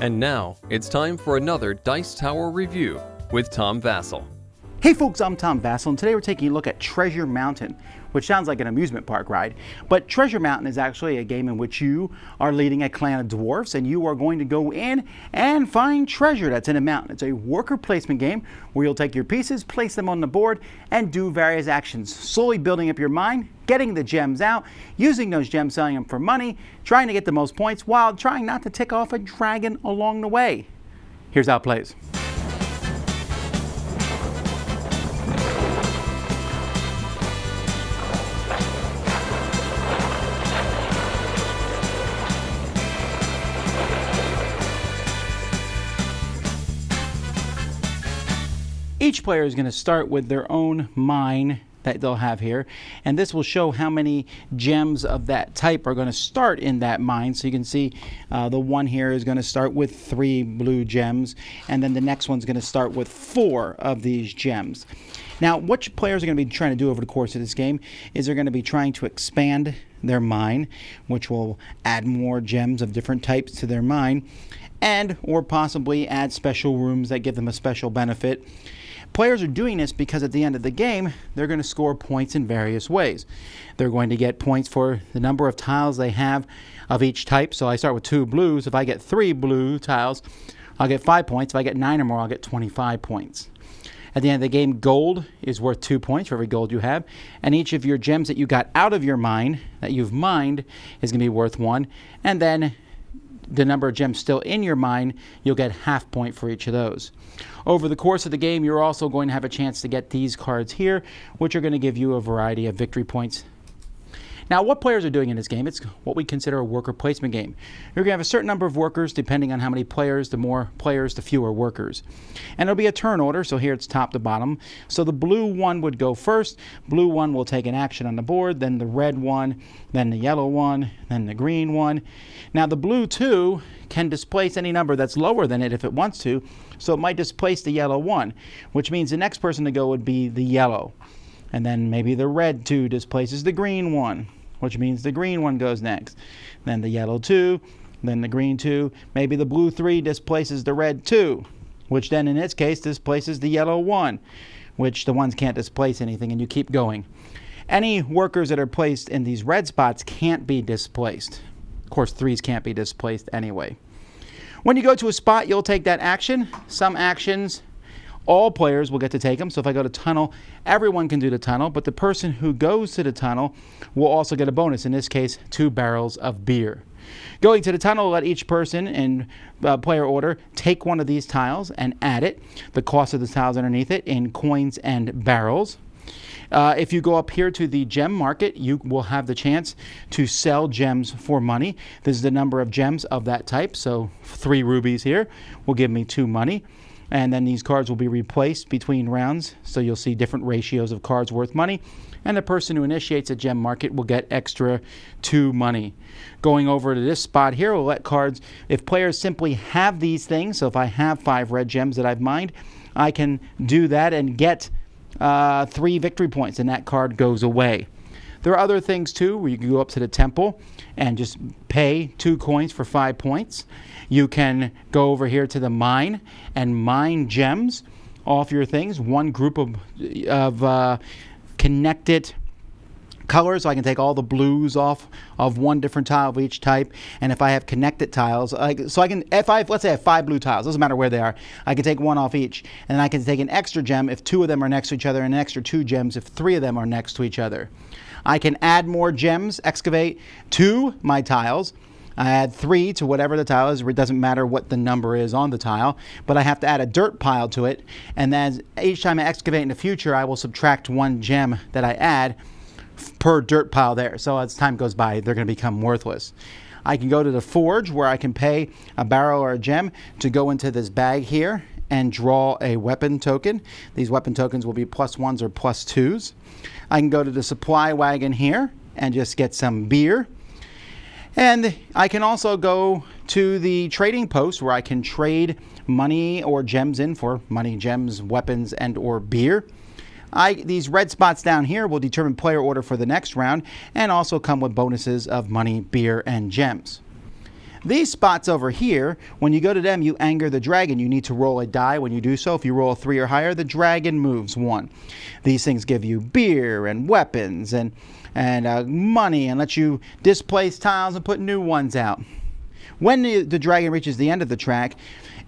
And now, it's time for another Dice Tower review with Tom Vasel. Hey folks, I'm Tom Vasel, and today we're taking a look at Treasure Mountain, which sounds like an amusement park ride. But Treasure Mountain is actually a game in which you are leading a clan of dwarves, and you are going to go in and find treasure that's in a mountain. It's a worker placement game where you'll take your pieces, place them on the board, and do various actions, slowly building up your mine, getting the gems out, using those gems, selling them for money, trying to get the most points while trying not to tick off a dragon along the way. Here's how it plays. Each player is going to start with their own mine that they'll have here, and this will show how many gems of that type are going to start in that mine. So you can see the one here is going to start with 3 blue gems, and then the next one's going to start with 4 of these gems. Now, what players are going to be trying to do over the course of this game is they're going to be trying to expand their mine, which will add more gems of different types to their mine, and or possibly add special rooms that give them a special benefit. Players are doing this because at the end of the game, they're going to score points in various ways. They're going to get points for the number of tiles they have of each type. So I start with 2 blues. If I get 3 blue tiles, I'll get 5 points. If I get 9 or more, I'll get 25 points. At the end of the game, gold is worth 2 points for every gold you have. And each of your gems that you got out of your mine, that you've mined, is going to be worth 1. And then the number of gems still in your mine, you'll get half point for each of those. Over the course of the game, you're also going to have a chance to get these cards here, which are going to give you a variety of victory points. Now, what players are doing in this game, it's what we consider a worker placement game. You're going to have a certain number of workers, depending on how many players. The more players, the fewer workers. And it'll be a turn order, so here it's top to bottom. So the blue one would go first. Blue one will take an action on the board, then the red one, then the yellow one, then the green one. Now, the blue 2 can displace any number that's lower than it if it wants to, so it might displace the yellow 1, which means the next person to go would be the yellow. And then maybe the red 2 displaces the green 1, which means the green 1 goes next. Then the yellow 2, then the green 2. Maybe the blue 3 displaces the red 2, which then in its case displaces the yellow 1, which the ones can't displace anything, and you keep going. Any workers that are placed in these red spots can't be displaced. Of course, 3s can't be displaced anyway. When you go to a spot, you'll take that action. Some actions, all players will get to take them. So if I go to tunnel, everyone can do the tunnel, but the person who goes to the tunnel will also get a bonus, in this case, 2 barrels of beer. Going to the tunnel, let each person in player order take one of these tiles and add it, the cost of the tiles underneath it, in coins and barrels. If you go up here to the gem market, you will have the chance to sell gems for money. This is the number of gems of that type. So 3 rubies here will give me 2 money. And then these cards will be replaced between rounds. So you'll see different ratios of cards worth money. And the person who initiates a gem market will get extra 2 money. Going over to this spot here, we'll let cards, if players simply have these things, so if I have 5 red gems that I've mined, I can do that and get 3 victory points, and that card goes away. There are other things too, where you can go up to the temple and just pay 2 coins for 5 points. You can go over here to the mine and mine gems off your things. One group of connected colors, so I can take all the blues off of one different tile of each type. And if I have connected tiles, so I can, let's say I have 5 blue tiles, doesn't matter where they are, I can take one off each, and then I can take an extra gem if 2 of them are next to each other, and an extra 2 gems if 3 of them are next to each other. I can add more gems, excavate, to my tiles. I add 3 to whatever the tile is. It doesn't matter what the number is on the tile, but I have to add a dirt pile to it, and then each time I excavate in the future, I will subtract 1 gem that I add per dirt pile there. So as time goes by, they're going to become worthless. I can go to the forge, where I can pay a barrel or a gem to go into this bag here and draw a weapon token. These weapon tokens will be +1s or +2s. I can go to the supply wagon here and just get some beer. And I can also go to the trading post, where I can trade money or gems in for money, gems, weapons, and or beer. These red spots down here will determine player order for the next round, and also come with bonuses of money, beer, and gems. These spots over here, when you go to them, you anger the dragon. You need to roll a die. When you do so, if you roll a 3 or higher, the dragon moves 1. These things give you beer and weapons and money, and let you displace tiles and put new ones out. When the dragon reaches the end of the track,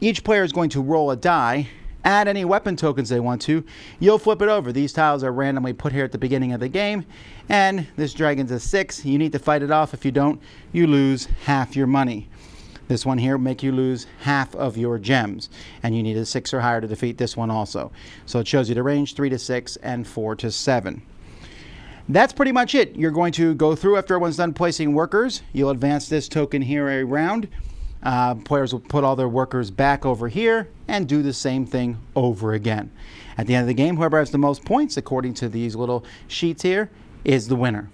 each player is going to roll a die, add any weapon tokens they want to. You'll flip it over. These tiles are randomly put here at the beginning of the game, and this dragon's a 6. You need to fight it off. If you don't, you lose half your money. This one here will make you lose half of your gems, and you need a 6 or higher to defeat this one also. So it shows you the range 3 to 6 and 4 to 7. That's pretty much it. You're going to go through after everyone's done placing workers. You'll advance this token here a round. Players will put all their workers back over here and do the same thing over again. At the end of the game, whoever has the most points, according to these little sheets here, is the winner.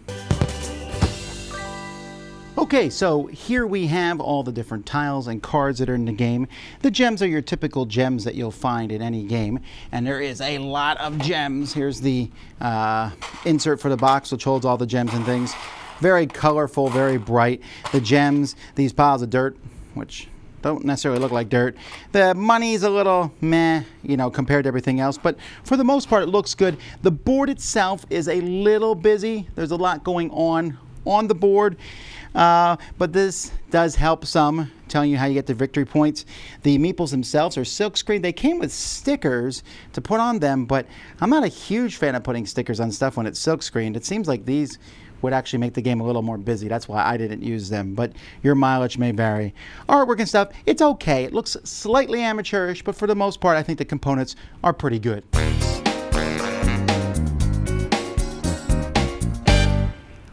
Okay, so here we have all the different tiles and cards that are in the game. The gems are your typical gems that you'll find in any game, and there is a lot of gems. Here's the insert for the box, which holds all the gems and things. Very colorful, very bright. The gems, these piles of dirt, which don't necessarily look like dirt. The money's a little meh, you know, compared to everything else, but for the most part, it looks good. The board itself is a little busy. There's a lot going on the board. But this does help some, telling you how you get the victory points. The meeples themselves are silkscreen. They came with stickers to put on them, but I'm not a huge fan of putting stickers on stuff when it's silkscreened. It seems like these would actually make the game a little more busy. That's why I didn't use them, but your mileage may vary. Artwork and stuff, it's okay. It looks slightly amateurish, but for the most part, I think the components are pretty good.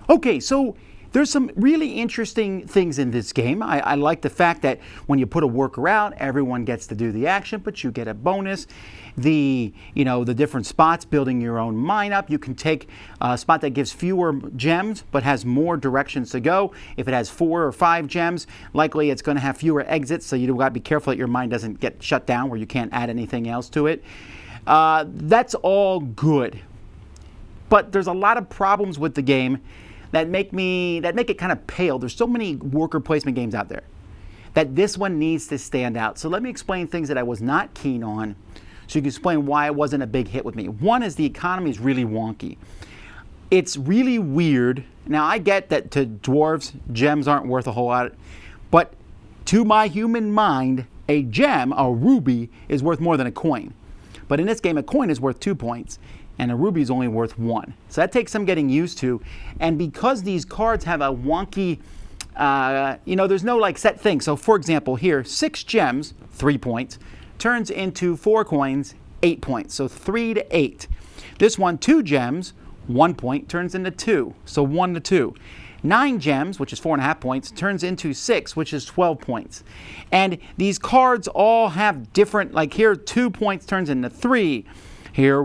Okay, so there's some really interesting things in this game. I like the fact that when you put a worker out, everyone gets to do the action, but you get a bonus. The different spots, building your own mine up. You can take a spot that gives fewer gems, but has more directions to go. If it has 4 or 5 gems, likely it's going to have fewer exits, so you've got to be careful that your mine doesn't get shut down where you can't add anything else to it. That's all good. But there's a lot of problems with the game that make it kind of pale. There's so many worker placement games out there that this one needs to stand out. So let me explain things that I was not keen on, so you can explain why it wasn't a big hit with me. One is the economy is really wonky. It's really weird. Now I get that to dwarves, gems aren't worth a whole lot, but to my human mind, a gem, a ruby, is worth more than a coin. But in this game, a coin is worth 2 points, and a ruby is only worth 1. So that takes some getting used to. And because these cards have a wonky, there's no like set thing. So for example, here, 6 gems, 3 points, turns into 4 coins, 8 points. So 3 to 8. This one, 2 gems, 1 point, turns into 2. So 1 to 2. 9 gems, which is 4.5 points, turns into 6, which is 12 points. And these cards all have different, like here, 2 points turns into 3. Here,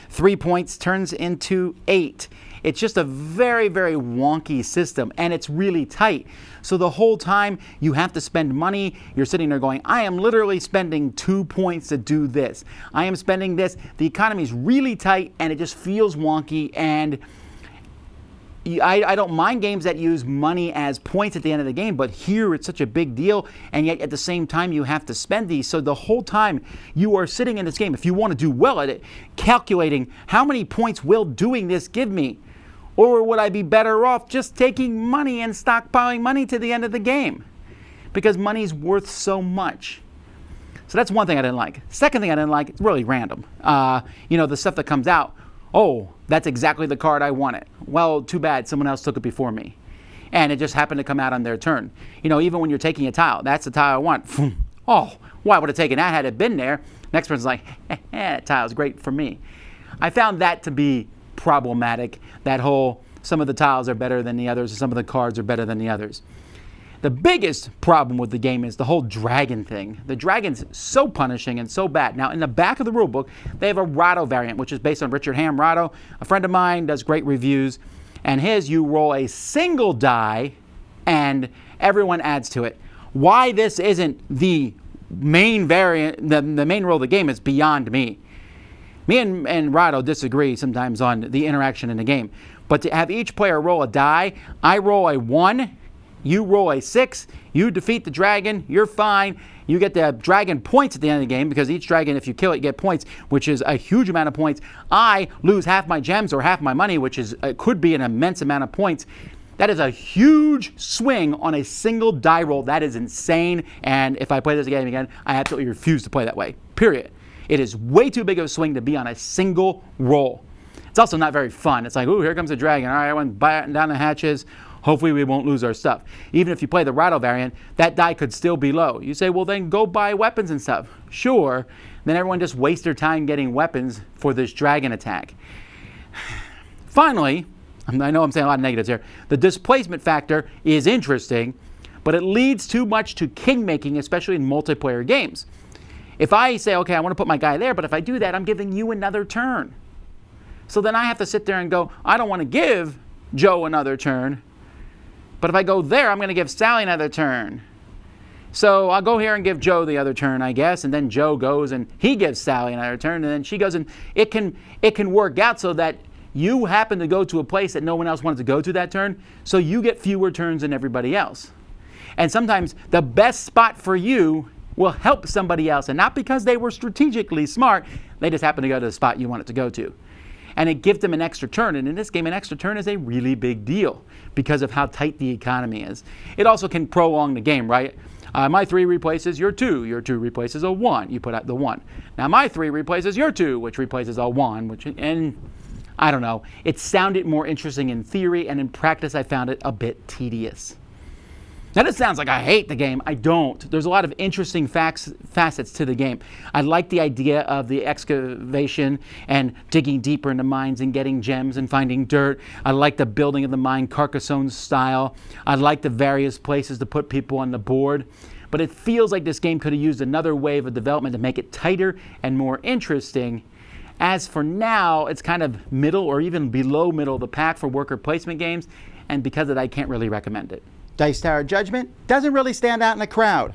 3 points turns into 8. It's just a very, very wonky system, and it's really tight. So the whole time you have to spend money. You're sitting there going, I am literally spending 2 points to do this. I am spending this. The economy is really tight, and it just feels wonky. And I don't mind games that use money as points at the end of the game, but here it's such a big deal, and yet at the same time you have to spend these. So the whole time you are sitting in this game, if you want to do well at it, calculating how many points will doing this give me? Or would I be better off just taking money and stockpiling money to the end of the game? Because money's worth so much. So that's one thing I didn't like. Second thing I didn't like, it's really random. The stuff that comes out, oh, that's exactly the card I wanted. Well, too bad, someone else took it before me. And it just happened to come out on their turn. Even when you're taking a tile, that's the tile I want. Oh, why would have taken that had it been there? Next person's like, that tile's great for me. I found that to be problematic, that whole, some of the tiles are better than the others, or some of the cards are better than the others. The biggest problem with the game is the whole dragon thing. The dragon's so punishing and so bad. Now, in the back of the rule book, they have a Rahdo variant, which is based on Richard Ham Rahdo. A friend of mine does great reviews. And you roll a single die, and everyone adds to it. Why this isn't the main variant, the main rule of the game is beyond me. Me and Rahdo disagree sometimes on the interaction in the game. But to have each player roll a die, I roll a 1, You roll a 6, you defeat the dragon, you're fine. You get the dragon points at the end of the game because each dragon, if you kill it, you get points, which is a huge amount of points. I lose half my gems or half my money, which is could be an immense amount of points. That is a huge swing on a single die roll. That is insane. And if I play this game again, I absolutely refuse to play that way. Period. It is way too big of a swing to be on a single roll. It's also not very fun. It's like, ooh, here comes a dragon. All right, I went batten down the hatches. Hopefully we won't lose our stuff. Even if you play the rattle variant, that die could still be low. You say, well, then go buy weapons and stuff. Sure. Then everyone just wastes their time getting weapons for this dragon attack. Finally, I know I'm saying a lot of negatives here. The displacement factor is interesting, but it leads too much to king making, especially in multiplayer games. If I say, okay, I want to put my guy there, but if I do that, I'm giving you another turn. So then I have to sit there and go, I don't want to give Joe another turn, but if I go there, I'm going to give Sally another turn. So I'll go here and give Joe the other turn, I guess, and then Joe goes and he gives Sally another turn, and then she goes, and it can work out so that you happen to go to a place that no one else wanted to go to that turn, so you get fewer turns than everybody else. And sometimes the best spot for you will help somebody else, and not because they were strategically smart, they just happen to go to the spot you want it to go to. And it gives them an extra turn, and in this game, an extra turn is a really big deal because of how tight the economy is. It also can prolong the game, right? My 3 replaces your 2. Your 2 replaces a 1. You put out the 1. Now my 3 replaces your 2, which replaces a 1, and I don't know. It sounded more interesting in theory, and in practice I found it a bit tedious. Now this sounds like I hate the game. I don't. There's a lot of interesting facets to the game. I like the idea of the excavation and digging deeper into mines and getting gems and finding dirt. I like the building of the mine Carcassonne style. I like the various places to put people on the board. But it feels like this game could have used another wave of development to make it tighter and more interesting. As for now, it's kind of middle or even below middle of the pack for worker placement games, and because of that, I can't really recommend it. Dice Tower Judgment doesn't really stand out in the crowd.